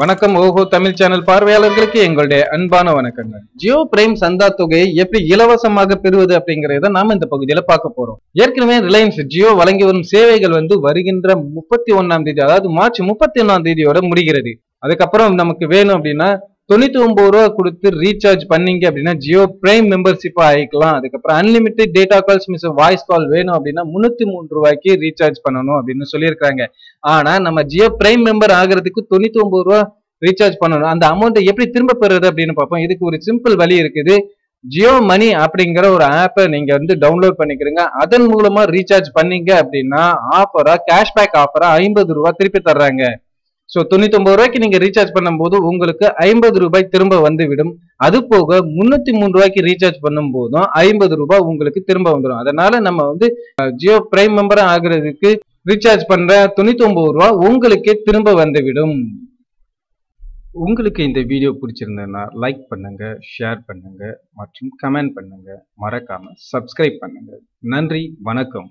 வணக்கம் ஓஹோ தமிழ் சேனல் பார்வையாளர்களுக்கு எங்களுடைய அன்பான வணக்கங்கள். ஜியோ பிரைம் சந்தா தொகையை எப்படி இலவசமாக பெறுவது அப்படிங்கறத நாம இந்த பகுதியில பார்க்க போறோம். ஏற்கனவே ரிலையன்ஸ் ஜியோ வழங்கி வரும் சேவைகள் வருகின்ற 31ஆம் தேதி, அதாவது மார்ச் 31ஆம் தேதியோட முடிகிறது. அதுக்கப்புறம் நமக்கு வேணும் அப்படின்னா 99 ரூபா கொடுத்து ரீசார்ஜ் பண்ணீங்க அப்படின்னா ஜியோ பிரைம் மெம்பர்ஷிப் ஆயிக்கலாம். அதுக்கப்புறம் unlimited data calls miss voice call வேணும் அப்படின்னா 303 ரூபாய்க்கு ரீசார்ஜ் பண்ணணும் அப்படின்னு சொல்லியிருக்காங்க. ஆனா நம்ம ஜியோ பிரைம் மெம்பர் ஆகிறதுக்கு 99 ரூபா ரீசார்ஜ் பண்ணணும். அந்த அமௌண்ட்டை எப்படி திரும்ப பெறுறது அப்படின்னு பார்ப்போம். இதுக்கு ஒரு சிம்பிள் வழி இருக்குது. ஜியோ மணி அப்படிங்கிற ஒரு ஆப்பை நீங்க டவுன்லோட் பண்ணிக்கிறீங்க. அதன் மூலமா ரீசார்ஜ் பண்ணீங்க அப்படின்னா கேஷ்பேக் ஆஃபரா 50 ரூபாய் திருப்பி தர்றாங்க. சோ 99 ரூபாய்க்கு நீங்க ரீசார்ஜ் பண்ணும்போது உங்களுக்கு 50 ரூபாய் திரும்ப வந்துவிடும். அது போக 303 ரூபாய்க்கு ரீசார்ஜ் பண்ணும் போதும் 50 ரூபாய் உங்களுக்கு திரும்ப வந்துடும். அதனால நம்ம ஜியோ பிரைம் மெம்பர் ஆகுறதுக்கு ரீசார்ஜ் பண்ற 99 ரூபாய் உங்களுக்கே திரும்ப வந்துவிடும். உங்களுக்கு இந்த வீடியோ பிடிச்சிருந்ததுன்னா லைக் பண்ணுங்க, ஷேர் பண்ணுங்க மற்றும் கமெண்ட் பண்ணுங்க. மறக்காம சப்ஸ்கிரைப் பண்ணுங்க. நன்றி, வணக்கம்.